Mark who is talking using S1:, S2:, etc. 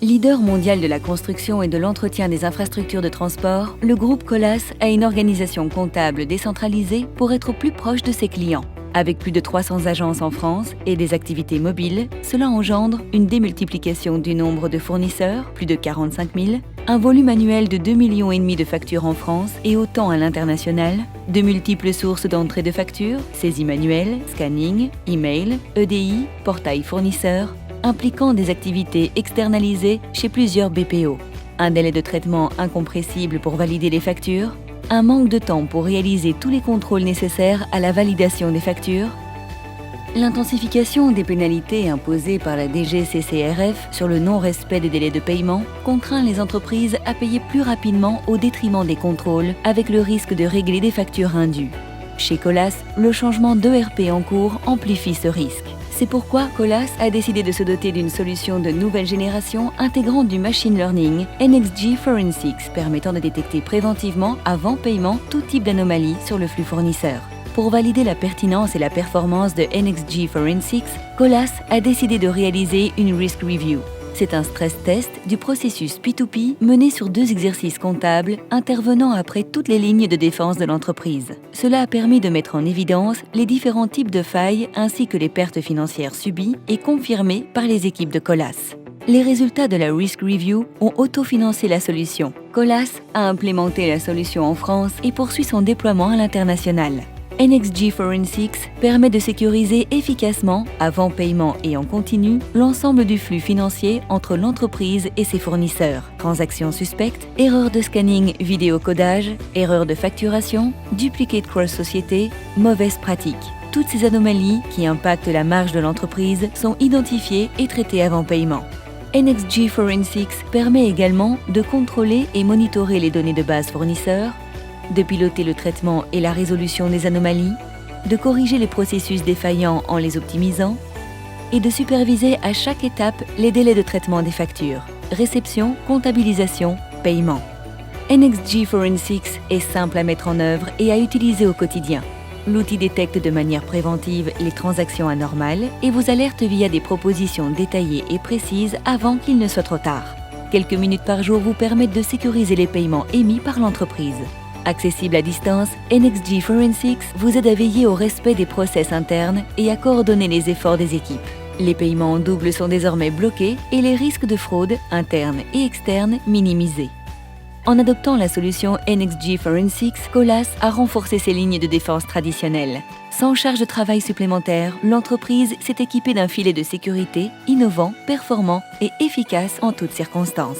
S1: Leader mondial de la construction et de l'entretien des infrastructures de transport, le groupe Colas a une organisation comptable décentralisée pour être au plus proche de ses clients. Avec plus de 300 agences en France et des activités mobiles, cela engendre une démultiplication du nombre de fournisseurs, plus de 45 000, un volume annuel de 2,5 millions de factures en France et autant à l'international, de multiples sources d'entrée de factures, saisie manuelle, scanning, email, EDI, portail fournisseur, impliquant des activités externalisées chez plusieurs BPO, un délai de traitement incompressible pour valider les factures, un manque de temps pour réaliser tous les contrôles nécessaires à la validation des factures, l'intensification des pénalités imposées par la DGCCRF sur le non-respect des délais de paiement contraint les entreprises à payer plus rapidement au détriment des contrôles, avec le risque de régler des factures indues. Chez Colas, le changement d'ERP en cours amplifie ce risque. C'est pourquoi Colas a décidé de se doter d'une solution de nouvelle génération intégrant du machine learning, NXG Forensics, permettant de détecter préventivement, avant paiement, tout type d'anomalie sur le flux fournisseur. Pour valider la pertinence et la performance de NXG Forensics, Colas a décidé de réaliser une risk review. C'est un stress test du processus P2P mené sur 2 exercices comptables intervenant après toutes les lignes de défense de l'entreprise. Cela a permis de mettre en évidence les différents types de failles ainsi que les pertes financières subies et confirmées par les équipes de Colas. Les résultats de la Risk Review ont autofinancé la solution. Colas a implémenté la solution en France et poursuit son déploiement à l'international. NXG Forensics permet de sécuriser efficacement, avant paiement et en continu, l'ensemble du flux financier entre l'entreprise et ses fournisseurs. Transactions suspectes, erreurs de scanning vidéo-codage, erreurs de facturation, duplicate cross-société, mauvaises pratiques. Toutes ces anomalies qui impactent la marge de l'entreprise sont identifiées et traitées avant paiement. NXG Forensics permet également de contrôler et monitorer les données de base fournisseurs, de piloter le traitement et la résolution des anomalies, de corriger les processus défaillants en les optimisant et de superviser à chaque étape les délais de traitement des factures, réception, comptabilisation, paiement. NXG Forensics est simple à mettre en œuvre et à utiliser au quotidien. L'outil détecte de manière préventive les transactions anormales et vous alerte via des propositions détaillées et précises avant qu'il ne soit trop tard. Quelques minutes par jour vous permettent de sécuriser les paiements émis par l'entreprise. Accessible à distance, NXG Forensics vous aide à veiller au respect des process internes et à coordonner les efforts des équipes. Les paiements en double sont désormais bloqués et les risques de fraude, internes et externes, minimisés. En adoptant la solution NXG Forensics, Colas a renforcé ses lignes de défense traditionnelles. Sans charge de travail supplémentaire, l'entreprise s'est équipée d'un filet de sécurité innovant, performant et efficace en toutes circonstances.